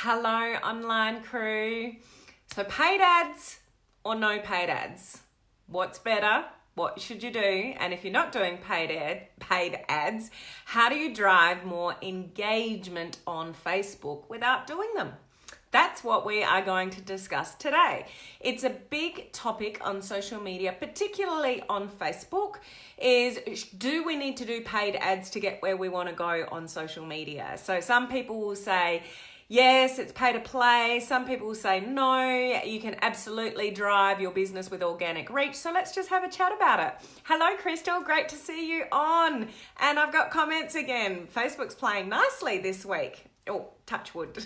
Hello, online crew. So paid ads or no paid ads? What's better? What should you do? And if you're not doing paid ads, how do you drive more engagement on Facebook without doing them? That's what we are going to discuss today. It's a big topic on social media, particularly on Facebook, is do we need to do paid ads to get where we want to go on social media? So some people will say, yes, it's pay to play. Some people will say, no, you can absolutely drive your business with organic reach. So let's just have a chat about it. Hello, Crystal. Great to see you on. And I've got comments again. Facebook's playing nicely this week. Oh, touch wood.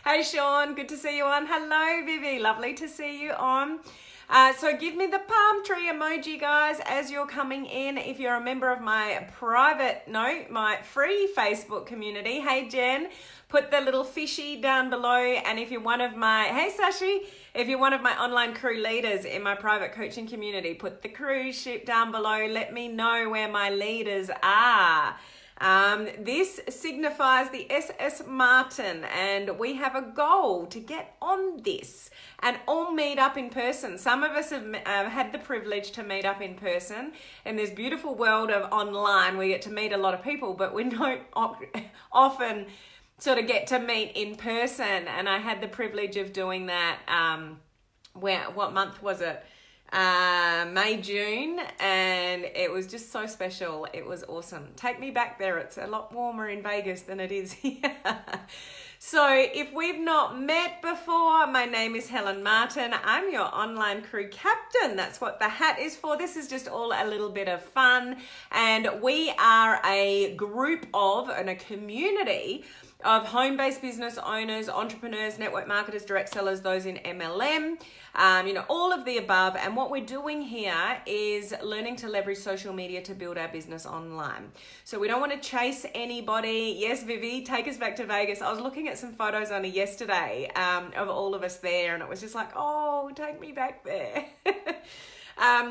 Hey, Sean. Good to see you on. Hello, Vivi. Lovely to see you on. So give me the palm tree emoji, guys, as you're coming in. If you're a member of my my free Facebook community, hey, Jen, put the little fishy down below. And if you're one of my, hey, Sashi, if you're one of my online crew leaders in my private coaching community, put the cruise ship down below. Let me know where my leaders are. This signifies the SS Martin, and we have a goal to get on this and all meet up in person. Some of us have had the privilege to meet up in person in this beautiful world of online. We get to meet a lot of people, but we don't often sort of get to meet in person. And I had the privilege of doing that. What month was it? May, June, and it was just so special. It was awesome. Take me back there. It's a lot warmer in Vegas than it is here. So if we've not met before, my name is Helen Martin. I'm your online crew captain. That's what the hat is for. This is just all a little bit of fun. And we are a group of and a community of home-based business owners, entrepreneurs, network marketers, direct sellers, those in MLM, all of the above. And what we're doing here is learning to leverage social media to build our business online. So we don't want to chase anybody. Yes, Vivi, take us back to Vegas. I was looking at some photos only yesterday of all of us there, and it was just like, oh, take me back there.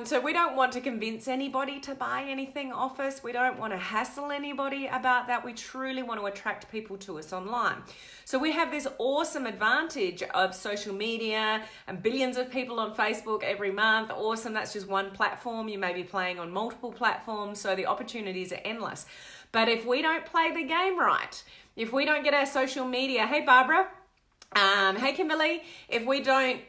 So we don't want to convince anybody to buy anything off us. We don't want to hassle anybody about that. We truly want to attract people to us online. So we have this awesome advantage of social media and billions of people on Facebook every month. Awesome. That's just one platform. You may be playing on multiple platforms. So the opportunities are endless. But if we don't play the game right, if we don't get our social media, hey, Barbara. Hey, Kimberly, if we don't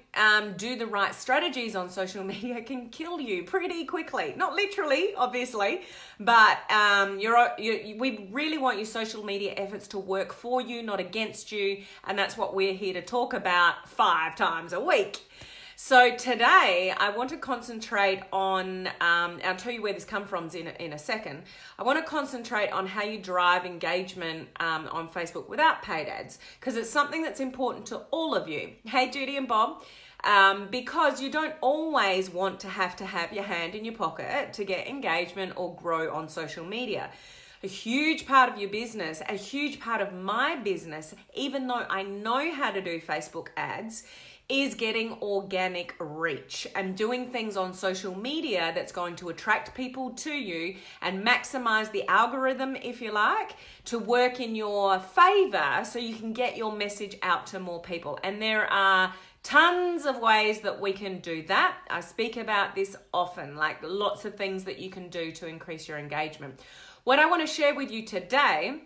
do the right strategies on social media, it can kill you pretty quickly. Not literally, obviously, but we really want your social media efforts to work for you, not against you. And that's what we're here to talk about 5 times a week. So today I want to concentrate on, I'll tell you where this comes from in a second. I want to concentrate on how you drive engagement on Facebook without paid ads, because it's something that's important to all of you. Hey, Judy and Bob, because you don't always want to have your hand in your pocket to get engagement or grow on social media. A huge part of your business, a huge part of my business, even though I know how to do Facebook ads, is getting organic reach and doing things on social media that's going to attract people to you and maximize the algorithm, if you like, to work in your favor so you can get your message out to more people. And there are tons of ways that we can do that. I speak about this often, like lots of things that you can do to increase your engagement. What I want to share with you today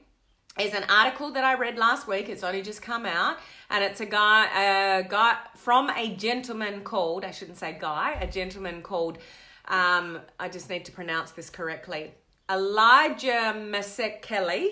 is an article that I read last week. It's only just come out, and it's a guy from a gentleman called, I shouldn't say guy, a gentleman called, I just need to pronounce this correctly, Elijah Masekele,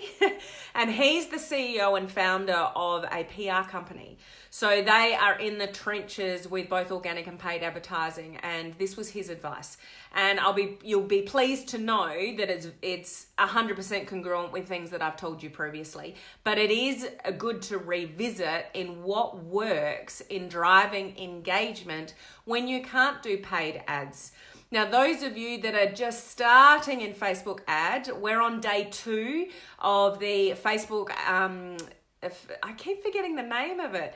and he's the CEO and founder of a PR company. So they are in the trenches with both organic and paid advertising, and this was his advice. And you'll be pleased to know that it's 100% congruent with things that I've told you previously. But it is good to revisit in what works in driving engagement when you can't do paid ads. Now, those of you that are just starting in Facebook ad, we're on day 2 of the Facebook, I keep forgetting the name of it,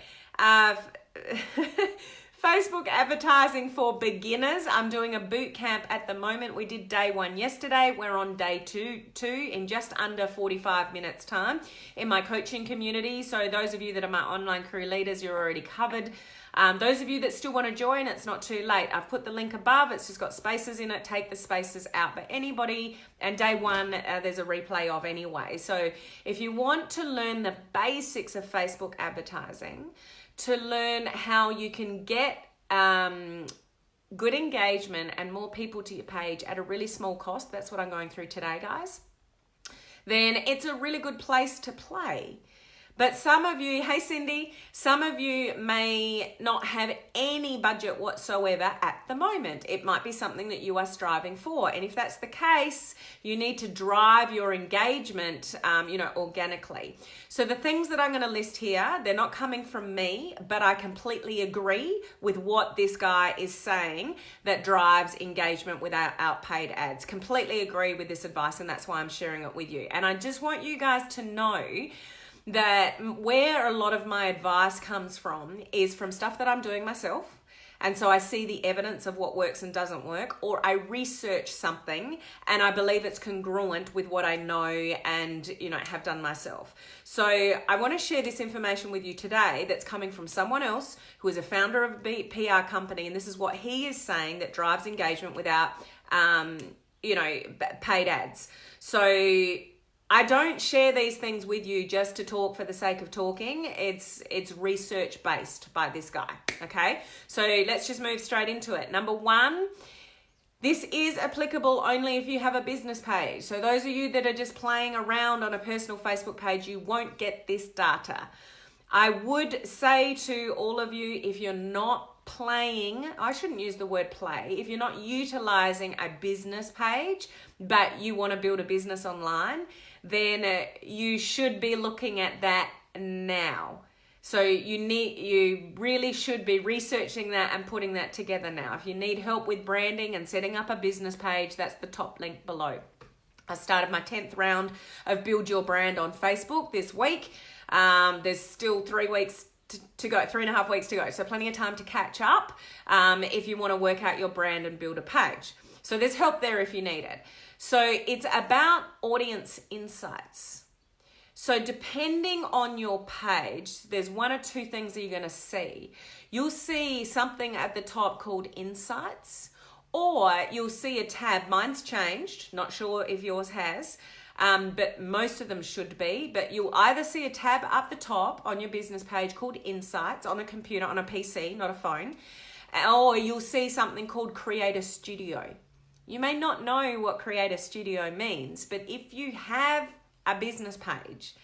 Facebook advertising for beginners. I'm doing a boot camp at the moment. We did day 1 yesterday. We're on day two in just under 45 minutes time in my coaching community. So those of you that are my online career leaders, you're already covered. Those of you that still want to join, it's not too late. I've put the link above. It's just got spaces in it. Take the spaces out. But anybody, and day 1, there's a replay of anyway. So if you want to learn the basics of Facebook advertising, to learn how you can get good engagement and more people to your page at a really small cost, that's what I'm going through today, guys, then it's a really good place to play. But some of you, hey Cindy, some of you may not have any budget whatsoever at the moment. It might be something that you are striving for. And if that's the case, you need to drive your engagement, organically. So the things that I'm going to list here, they're not coming from me, but I completely agree with what this guy is saying that drives engagement without paid ads. Completely agree with this advice, and that's why I'm sharing it with you. And I just want you guys to know that where a lot of my advice comes from is from stuff that I'm doing myself. And so I see the evidence of what works and doesn't work, or I research something and I believe it's congruent with what I know and, have done myself. So I want to share this information with you today that's coming from someone else who is a founder of a PR company. And this is what he is saying that drives engagement without, paid ads. So I don't share these things with you just to talk for the sake of talking. It's research based by this guy, okay? So let's just move straight into it. Number 1, this is applicable only if you have a business page. So those of you that are just playing around on a personal Facebook page, you won't get this data. I would say to all of you, if you're not playing, I shouldn't use the word play, if you're not utilizing a business page, but you want to build a business online, then you should be looking at that now. So you really should be researching that and putting that together now. If you need help with branding and setting up a business page, that's the top link below. I started my 10th round of Build Your Brand on Facebook this week. There's still 3 weeks to go, 3.5 weeks to go. So plenty of time to catch up if you want to work out your brand and build a page. So there's help there if you need it. So it's about audience insights. So depending on your page, there's 1 or 2 things that you're going to see. You'll see something at the top called Insights, or you'll see a tab. Mine's changed. Not sure if yours has, but most of them should be. But you'll either see a tab up the top on your business page called Insights on a computer, on a PC, not a phone, or you'll see something called Creator Studio. You may not know what Creator Studio means, but if you have a business page,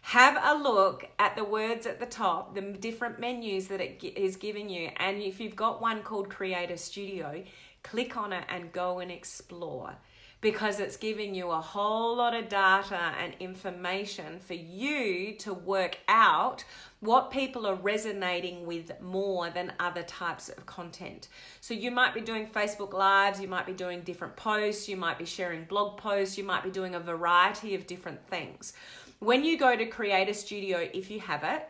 have a look at the words at the top, the different menus that it is giving you. And if you've got one called Creator Studio, click on it and go and explore, because it's giving you a whole lot of data and information for you to work out what people are resonating with more than other types of content. So you might be doing Facebook Lives, you might be doing different posts, you might be sharing blog posts, you might be doing a variety of different things. When you go to Creator Studio, if you have it,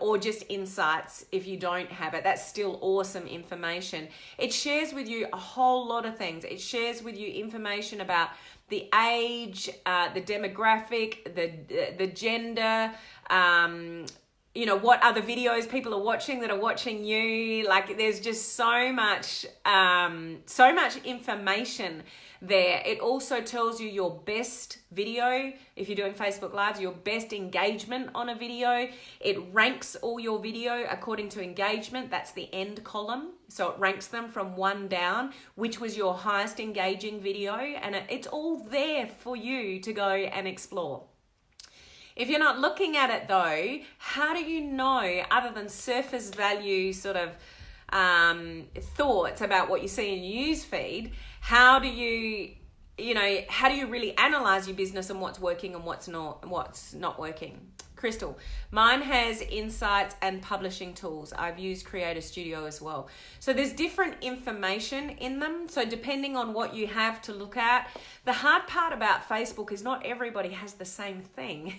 or just Insights if you don't have it, that's still awesome information. It shares with you a whole lot of things. It shares with you information about the age, the demographic, the gender, what other videos people are watching that are watching you. Like, there's just so much information there. It also tells you your best video. If you're doing Facebook Lives, your best engagement on a video. It ranks all your video according to engagement. That's the end column. So it ranks them from 1 down, which was your highest engaging video. And it's all there for you to go and explore. If you're not looking at it though, how do you know, other than surface value sort of thoughts about what you see in your news feed, how do you really analyze your business and what's working and what's not working? Crystal, mine has Insights and publishing tools. I've used Creator Studio as well. So there's different information in them. So depending on what you have to look at, the hard part about Facebook is not everybody has the same thing.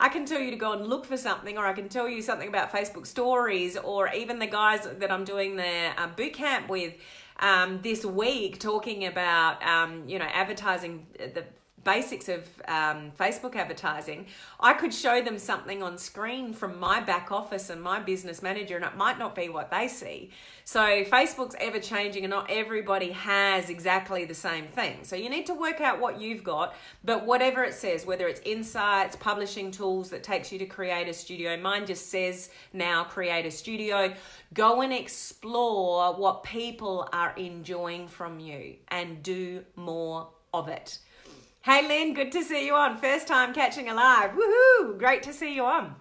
I can tell you to go and look for something, or I can tell you something about Facebook stories, or even the guys that I'm doing the boot camp with this week, talking about, advertising, the basics of Facebook advertising. I could show them something on screen from my back office and my business manager, and it might not be what they see. So Facebook's ever changing, and not everybody has exactly the same thing. So you need to work out what you've got, but whatever it says, whether it's insights, publishing tools that takes you to Creator Studio, mine just says now Creator Studio. Go and explore what people are enjoying from you and do more of it. Hey Lynn, good to see you on. First time catching a live. Woohoo! Great to see you on.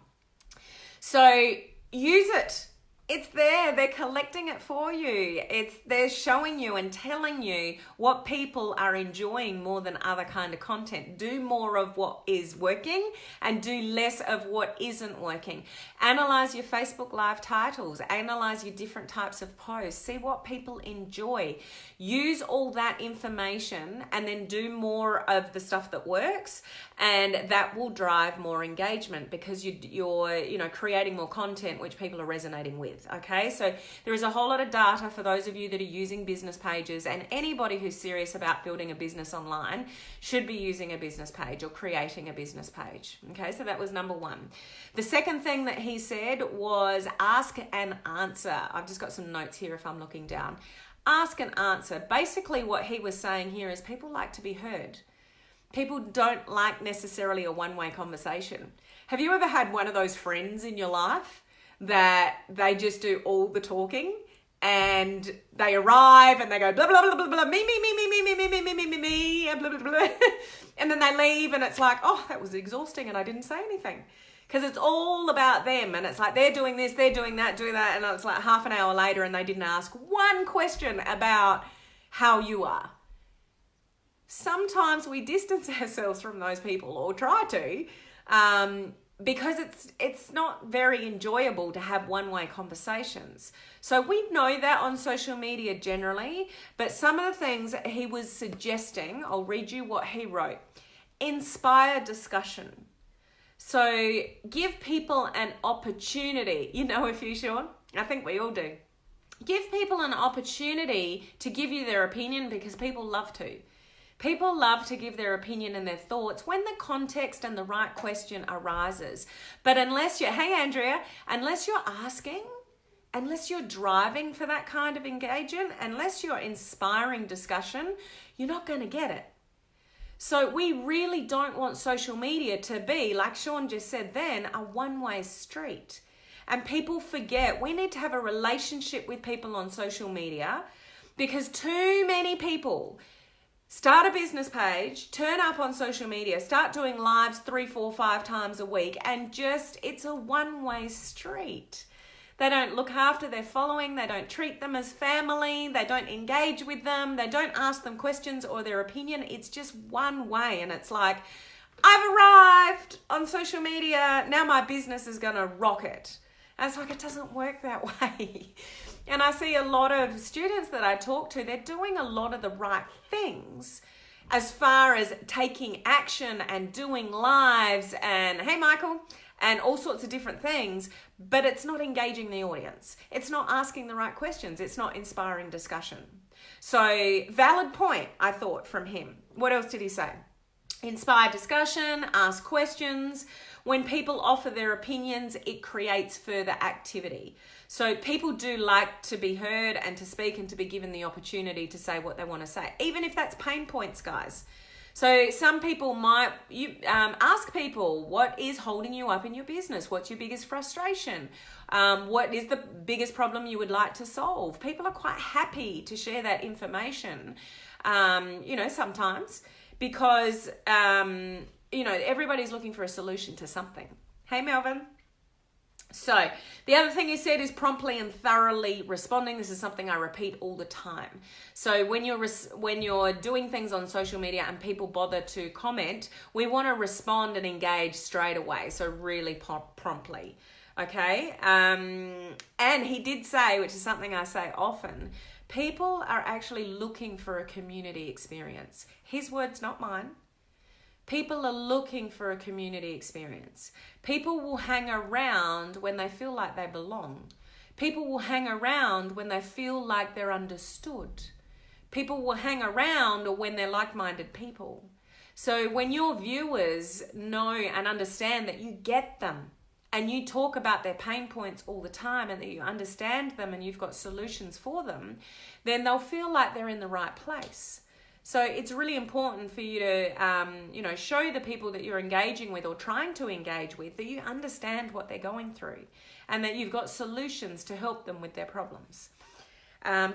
So use it. It's there. They're collecting it for you. They're showing you and telling you what people are enjoying more than other kind of content. Do more of what is working and do less of what isn't working. Analyze your Facebook Live titles. Analyze your different types of posts. See what people enjoy. Use all that information and then do more of the stuff that works, and that will drive more engagement because you're creating more content which people are resonating with. Okay, so there is a whole lot of data for those of you that are using business pages, and anybody who's serious about building a business online should be using a business page or creating a business page. Okay, so that was number one. The second thing that he said was ask and answer. I've just got some notes here if I'm looking down. Ask and answer. Basically what he was saying here is people like to be heard. People don't like necessarily a one-way conversation. Have you ever had one of those friends in your life that they just do all the talking, and they arrive and they go blah blah blah blah blah, me, blah blah blah, and then they leave and it's like, oh, that was exhausting and I didn't say anything, because it's all about them, and it's like they're doing this, they're doing that, and it's like half an hour later and they didn't ask one question about how you are. Sometimes we distance ourselves from those people, or try to, because it's not very enjoyable to have one-way conversations. So we know that on social media generally, but some of the things that he was suggesting, I'll read you what he wrote. Inspire discussion. So give people an opportunity. You know a few, Sean? I think we all do. Give people an opportunity to give you their opinion, because people love to. People love to give their opinion and their thoughts when the context and the right question arises. But unless you're, hey Andrea, unless you're asking, unless you're driving for that kind of engagement, unless you're inspiring discussion, you're not going to get it. So we really don't want social media to be, like Sean just said then, a one-way street. And people forget we need to have a relationship with people on social media, because too many people start a business page, turn up on social media, start doing lives 3, 4, 5 times a week, and just, it's a one-way street. They don't look after their following, they don't treat them as family, they don't engage with them, they don't ask them questions or their opinion. It's just one way, and it's like, I've arrived on social media, now my business is gonna rocket. And it's like, it doesn't work that way. And I see a lot of students that I talk to, they're doing a lot of the right things as far as taking action and doing lives and, hey Michael, and all sorts of different things, but it's not engaging the audience. It's not asking the right questions. It's not inspiring discussion. So valid point, I thought, from him. What else did he say? Inspire discussion, ask questions. When people offer their opinions, it creates further activity. So people do like to be heard and to speak and to be given the opportunity to say what they want to say, even if that's pain points, guys. So some people might ask people, what is holding you up in your business? What's your biggest frustration? What is the biggest problem you would like to solve? People are quite happy to share that information, sometimes, because, everybody's looking for a solution to something. Hey, Melvin. So the other thing he said is promptly and thoroughly responding. This is something I repeat all the time. So when you're doing things on social media and people bother to comment, we want to respond and engage straight away. So really promptly. Okay. And he did say, which is something I say often, people are actually looking for a community experience. His words, not mine. People are looking for a community experience. People will hang around when they feel like they belong. People will hang around when they feel like they're understood. People will hang around when they're like-minded people. So when your viewers know and understand that you get them and you talk about their pain points all the time and that you understand them and you've got solutions for them, then they'll feel like they're in the right place. So it's really important for you to, show the people that you're engaging with or trying to engage with that you understand what they're going through and that you've got solutions to help them with their problems,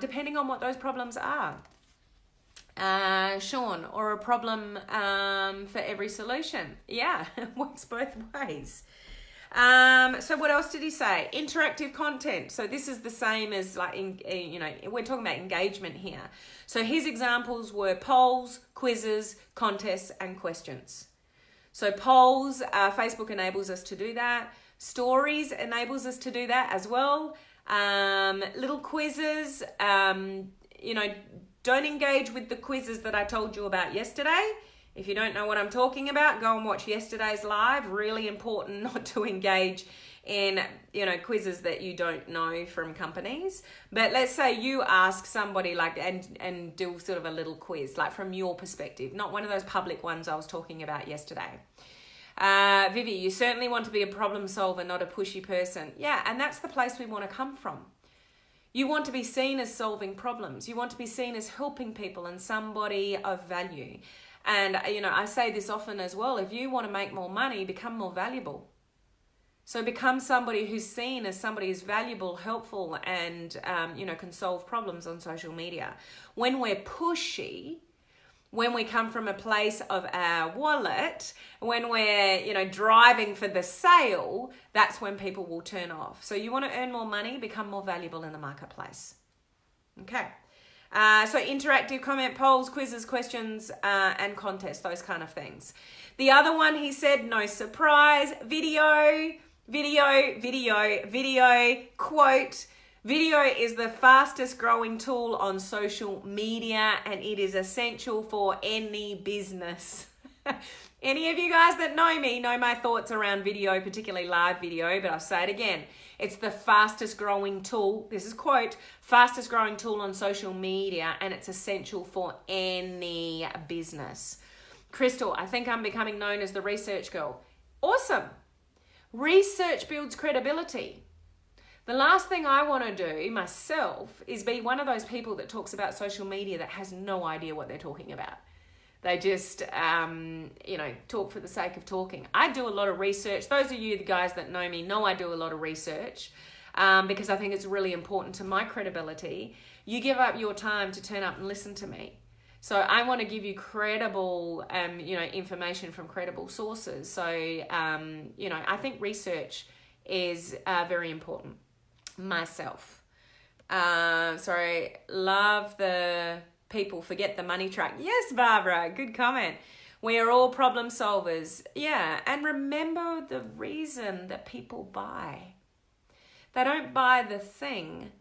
depending on what those problems are. Sean, or a problem for every solution. Yeah, it works both ways. So what else did he say? Interactive content. So this is the same as we're talking about engagement here. So his examples were polls, quizzes, contests, and questions. So polls, Facebook enables us to do that. Stories enables us to do that as well. Little quizzes, don't engage with the quizzes that I told you about yesterday. If you don't know what I'm talking about, go and watch yesterday's live. Really important not to engage in, quizzes that you don't know from companies. But let's say you ask somebody and do sort of a little quiz, like from your perspective, not one of those public ones I was talking about yesterday. Vivi, you certainly want to be a problem solver, not a pushy person. Yeah, and that's the place we want to come from. You want to be seen as solving problems. You want to be seen as helping people and somebody of value. And, I say this often as well. If you want to make more money, become more valuable. So become somebody who's seen as somebody who's valuable, helpful, and, can solve problems on social media. When we're pushy, when we come from a place of our wallet, when we're, driving for the sale, that's when people will turn off. So you want to earn more money, become more valuable in the marketplace. Okay. So interactive comment, polls, quizzes, questions, and contests, those kind of things. The other one, he said, no surprise, video, quote, video is the fastest growing tool on social media and it is essential for any business. Any of you guys that know me know my thoughts around video, particularly live video, but I'll say it again. It's the fastest growing tool. This is quote, fastest growing tool on social media and it's essential for any business. Crystal, I think I'm becoming known as the research girl. Awesome. Research builds credibility. The last thing I want to do myself is be one of those people that talks about social media that has no idea what they're talking about. They just, talk for the sake of talking. I do a lot of research. Those of you, the guys that know me, know I do a lot of research because I think it's really important to my credibility. You give up your time to turn up and listen to me. So I want to give you credible, information from credible sources. So, I think research is very important. Myself. Love the people forget the money track. Yes, Barbara, good comment. We are all problem solvers. Yeah, and remember the reason that people buy. They don't buy the thing.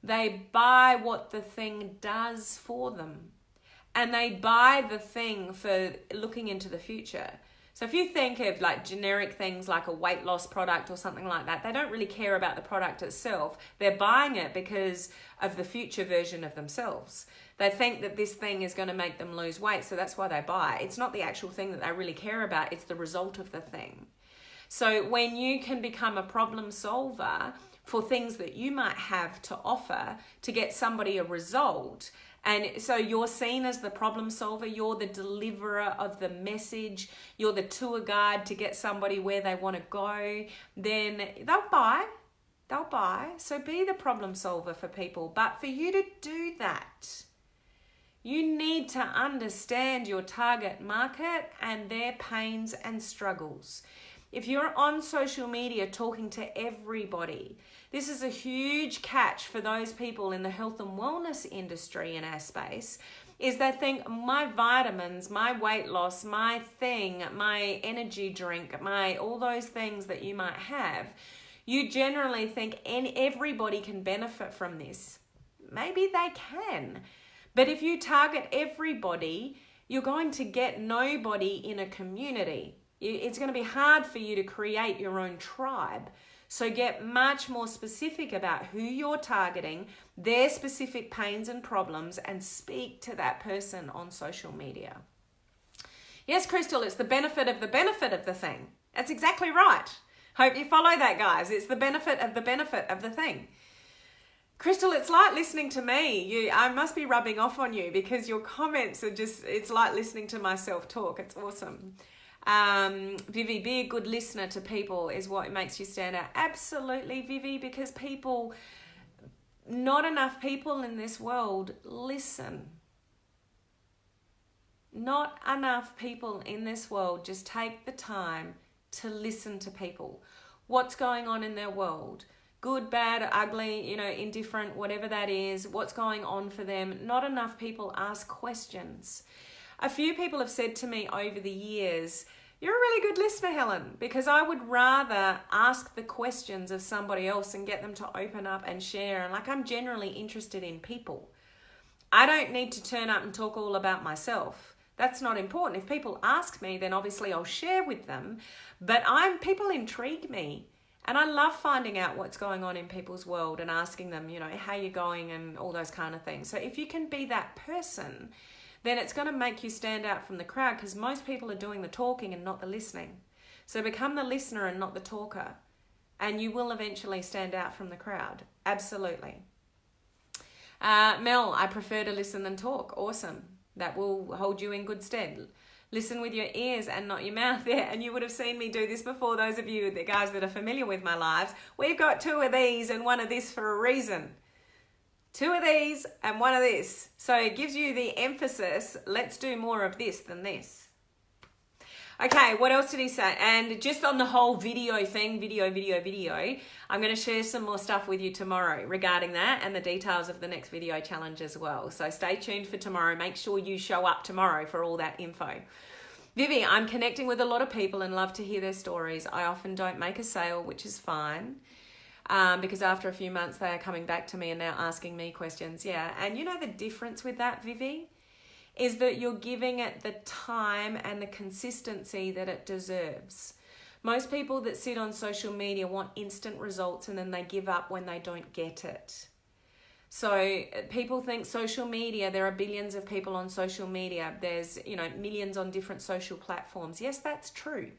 They buy what the thing does for them. And they buy the thing for looking into the future. So if you think of like generic things like a weight loss product or something like that, they don't really care about the product itself. They're buying it because of the future version of themselves. They think that this thing is going to make them lose weight, so that's why they buy. It's not the actual thing that they really care about, it's the result of the thing. So when you can become a problem solver for things that you might have to offer to get somebody a result, and so you're seen as the problem solver, you're the deliverer of the message, you're the tour guide to get somebody where they want to go, then they'll buy. They'll buy. So be the problem solver for people. But for you to do that, you need to understand your target market and their pains and struggles. If you're on social media talking to everybody, this is a huge catch for those people in the health and wellness industry in our space, is they think my vitamins, my weight loss, my thing, my energy drink, all those things that you might have, you generally think everybody can benefit from this. Maybe they can. But if you target everybody, you're going to get nobody in a community. It's going to be hard for you to create your own tribe. So get much more specific about who you're targeting, their specific pains and problems, and speak to that person on social media. Yes, Crystal, it's the benefit of the thing. That's exactly right. Hope you follow that, guys. It's the benefit of the thing. Crystal, it's like listening to me. I must be rubbing off on you because your comments are just, it's like listening to myself talk. It's awesome. Vivi, be a good listener to people is what makes you stand out. Absolutely, Vivi, because not enough people in this world listen. Not enough people in this world just take the time to listen to people. What's going on in their world? Good, bad, ugly, indifferent, whatever that is. What's going on for them? Not enough people ask questions. A few people have said to me over the years, you're a really good listener, Helen, because I would rather ask the questions of somebody else and get them to open up and share. And I'm generally interested in people. I don't need to turn up and talk all about myself. That's not important. If people ask me, then obviously I'll share with them. But people intrigue me. And I love finding out what's going on in people's world and asking them, how you going and all those kind of things. So if you can be that person, then it's going to make you stand out from the crowd because most people are doing the talking and not the listening. So become the listener and not the talker. And you will eventually stand out from the crowd. Absolutely. Mel, I prefer to listen than talk. Awesome. That will hold you in good stead. Listen with your ears and not your mouth there. And you would have seen me do this before. Those of you, the guys that are familiar with my lives, we've got 2 of these and 1 of this for a reason. 2 of these and 1 of this. So it gives you the emphasis, let's do more of this than this. Okay, what else did he say? And just on the whole video thing, video, I'm going to share some more stuff with you tomorrow regarding that and the details of the next video challenge as well. So stay tuned for tomorrow. Make sure you show up tomorrow for all that info. Vivi, I'm connecting with a lot of people and love to hear their stories. I often don't make a sale, which is fine. Because after a few months, they are coming back to me and now asking me questions. Yeah, and the difference with that, Vivi, is that you're giving it the time and the consistency that it deserves. Most people that sit on social media want instant results and then they give up when they don't get it. So people think social media, there are billions of people on social media. There's, millions on different social platforms. Yes, that's true.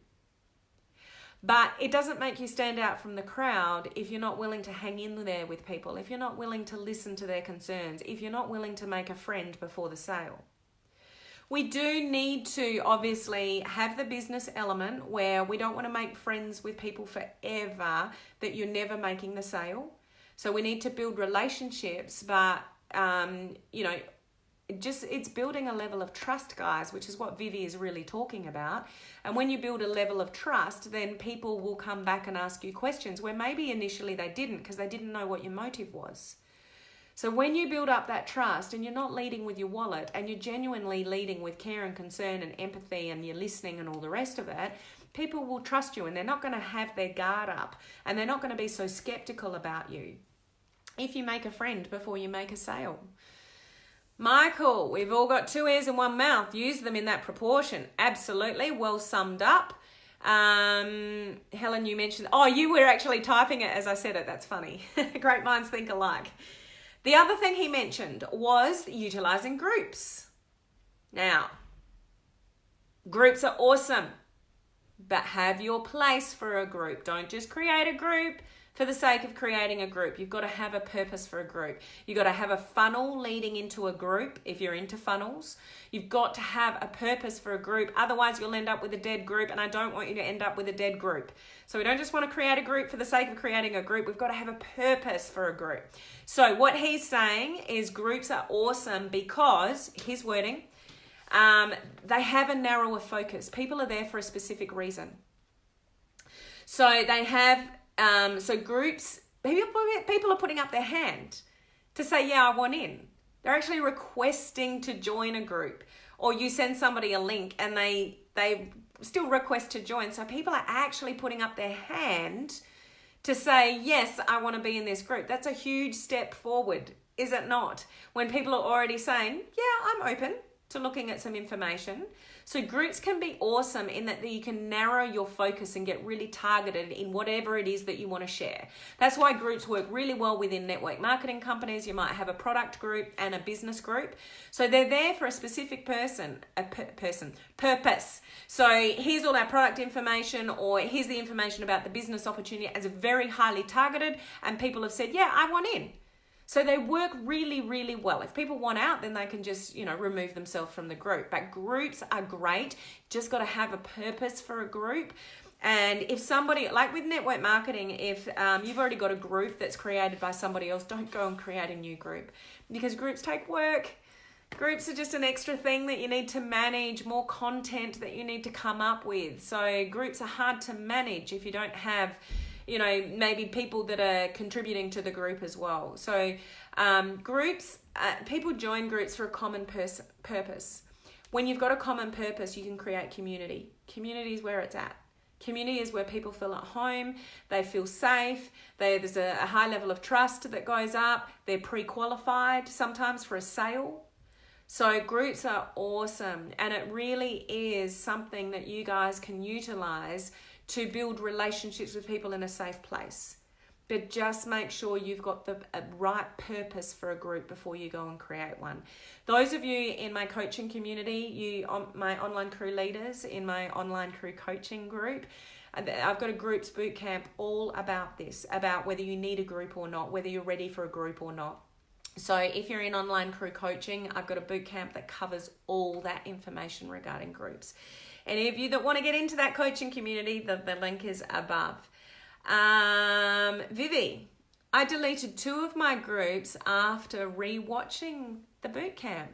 But it doesn't make you stand out from the crowd if you're not willing to hang in there with people, if you're not willing to listen to their concerns, if you're not willing to make a friend before the sale. We do need to obviously have the business element where we don't want to make friends with people forever that you're never making the sale. So we need to build relationships, but, it's building a level of trust, guys, which is what Vivi is really talking about. And when you build a level of trust, then people will come back and ask you questions where maybe initially they didn't because they didn't know what your motive was. So when you build up that trust and you're not leading with your wallet and you're genuinely leading with care and concern and empathy and you're listening and all the rest of it, people will trust you and they're not going to have their guard up and they're not going to be so skeptical about you if you make a friend before you make a sale. Michael, we've all got 2 ears and 1 mouth. Use them in that proportion. Absolutely. Well summed up. Helen, you mentioned, you were actually typing it as I said it. That's funny. Great minds think alike. The other thing he mentioned was utilizing groups. Now, groups are awesome, but have your place for a group. Don't just create a group for the sake of creating a group. You've got to have a purpose for a group. You've got to have a funnel leading into a group if you're into funnels. You've got to have a purpose for a group. Otherwise, you'll end up with a dead group, and I don't want you to end up with a dead group. So we don't just want to create a group for the sake of creating a group. We've got to have a purpose for a group. So what he's saying is groups are awesome because, his wording, they have a narrower focus. People are there for a specific reason. So they have... So groups, people are putting up their hand to say, yeah, I want in. They're actually requesting to join a group, or you send somebody a link and they still request to join. So people are actually putting up their hand to say, yes, I want to be in this group. That's a huge step forward, is it not? When people are already saying, yeah, I'm open. to looking at some information. So groups can be awesome in that you can narrow your focus and get really targeted in whatever it is that you want to share. That's why groups work really well within network marketing companies. You might have a product group and a business group. So they're there for a specific purpose. So here's all our product information, or here's the information about the business opportunity, as a very highly targeted, and people have said, yeah, I want in. So they work really, really well. If people want out, then they can just, remove themselves from the group. But groups are great. Just got to have a purpose for a group. And if somebody, like with network marketing, if you've already got a group that's created by somebody else, don't go and create a new group, because groups take work. Groups are just an extra thing that you need to manage, more content that you need to come up with. So groups are hard to manage if you don't have maybe people that are contributing to the group as well. So groups, people join groups for a common purpose. When you've got a common purpose, you can create community. Community is where it's at. Community is where people feel at home, they feel safe, there's a high level of trust that goes up, they're pre-qualified sometimes for a sale. So groups are awesome, and it really is something that you guys can utilize to build relationships with people in a safe place. But just make sure you've got the right purpose for a group before you go and create one. Those of you in my coaching community, my online crew leaders in my online crew coaching group, I've got a groups boot camp all about this, about whether you need a group or not, whether you're ready for a group or not. So if you're in online crew coaching, I've got a boot camp that covers all that information regarding groups. Any of you that want to get into that coaching community, the link is above. Vivi, I deleted 2 of my groups after re-watching the boot camp.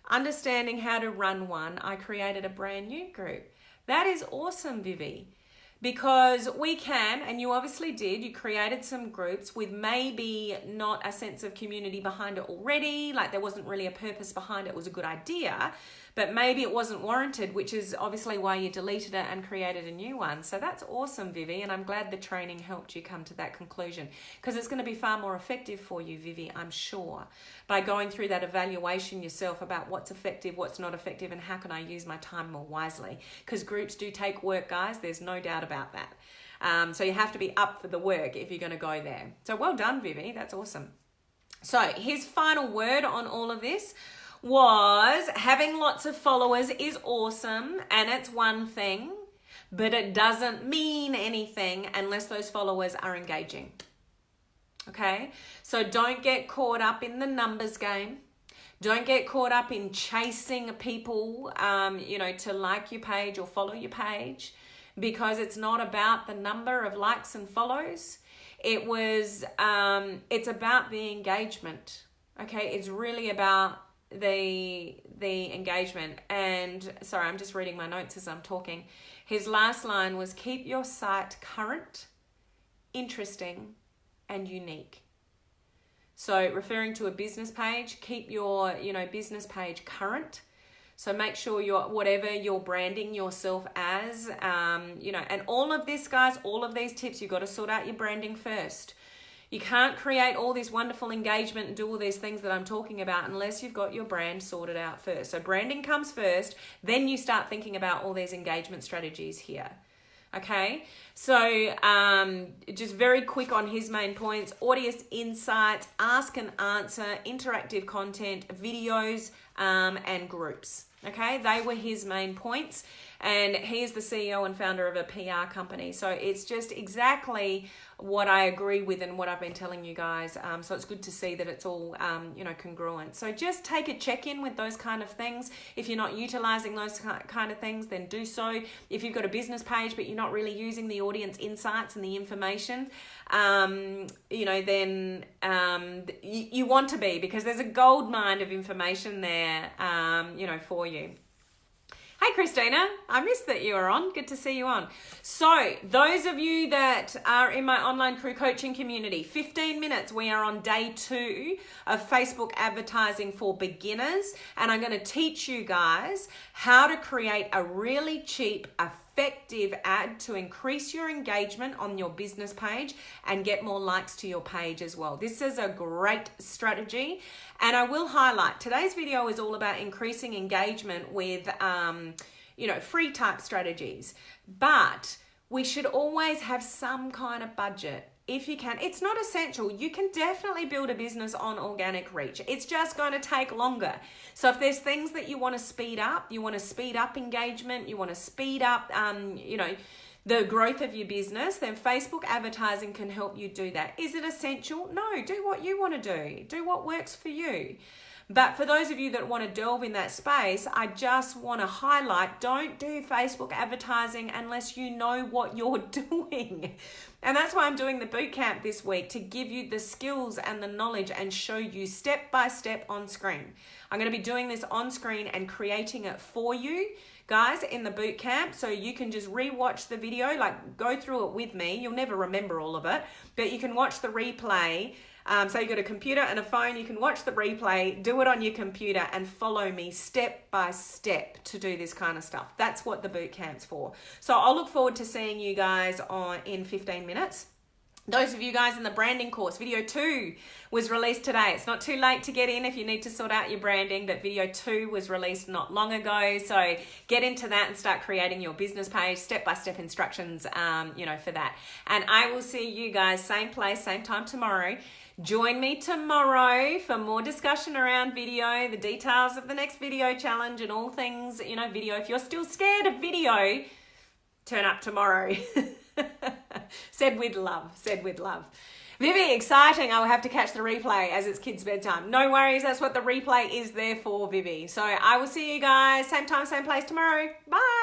Understanding how to run one, I created a brand new group. That is awesome, Vivi. Because we can, and you obviously did, you created some groups with maybe not a sense of community behind it already, like there wasn't really a purpose behind it, it was a good idea, but maybe it wasn't warranted, which is obviously why you deleted it and created a new one. So that's awesome, Vivi, and I'm glad the training helped you come to that conclusion, because it's going to be far more effective for you, Vivi, I'm sure, by going through that evaluation yourself about what's effective, what's not effective, and how can I use my time more wisely. Because groups do take work, guys, there's no doubt about that. So you have to be up for the work if you're going to go there. So well done, Vivi, that's awesome. So his final word on all of this was having lots of followers is awesome and it's one thing, but it doesn't mean anything unless those followers are engaging. Okay, so don't get caught up in the numbers game. Don't get caught up in chasing people, to like your page or follow your page, because it's not about the number of likes and follows. It's about the engagement. Okay, it's really about the engagement. And sorry, I'm just reading my notes as I'm talking. His last line was, keep your site current, interesting, and unique. So referring to a business page, keep your business page current. So make sure whatever you're branding yourself as, and all of this, guys, all of these tips, you've got to sort out your branding first. You can't create all this wonderful engagement and do all these things that I'm talking about unless you've got your brand sorted out first. So branding comes first, then you start thinking about all these engagement strategies here. Okay, so just very quick on his main points: audience insights, ask and answer, interactive content, videos, and groups. Okay, they were his main points, and he is the CEO and founder of a PR company. So it's just exactly what I agree with and what I've been telling you guys. So it's good to see that it's all, congruent. So just take a check-in with those kind of things. If you're not utilizing those kind of things, then do so. If you've got a business page, but you're not really using the audience insights and the information, then you want to be, because there's a gold mine of information there, for you. Hey Christina, I missed that you were on. Good to see you on. So those of you that are in my online crew coaching community, 15 minutes, we are on day 2 of Facebook advertising for beginners. And I'm going to teach you guys how to create a really cheap, effective effective ad to increase your engagement on your business page and get more likes to your page as well. This is a great strategy. And I will highlight, today's video is all about increasing engagement with, free type strategies. But we should always have some kind of budget. If you can, it's not essential. You can definitely build a business on organic reach. It's just going to take longer. So if there's things that you want to speed up, you want to speed up engagement, you want to speed up, the growth of your business, then Facebook advertising can help you do that. Is it essential? No, do what you want to do. Do what works for you. But for those of you that want to delve in that space, I just want to highlight, don't do Facebook advertising unless you know what you're doing. And that's why I'm doing the bootcamp this week, to give you the skills and the knowledge and show you step by step on screen. I'm going to be doing this on screen and creating it for you guys in the bootcamp, so you can just rewatch the video, like go through it with me. You'll never remember all of it, but you can watch the replay. So you've got a computer and a phone, you can watch the replay, do it on your computer and follow me step by step to do this kind of stuff. That's what the boot camp's for. So I'll look forward to seeing you guys in 15 minutes. Those of you guys in the branding course, video 2 was released today. It's not too late to get in if you need to sort out your branding, but video 2 was released not long ago. So get into that and start creating your business page, step-by-step instructions, for that. And I will see you guys same place, same time tomorrow. Join me tomorrow for more discussion around video, the details of the next video challenge and all things, video. If you're still scared of video, turn up tomorrow. Said with love. Vivi, exciting. I will have to catch the replay as it's kids' bedtime. No worries. That's what the replay is there for, Vivi. So I will see you guys same time, same place tomorrow. Bye.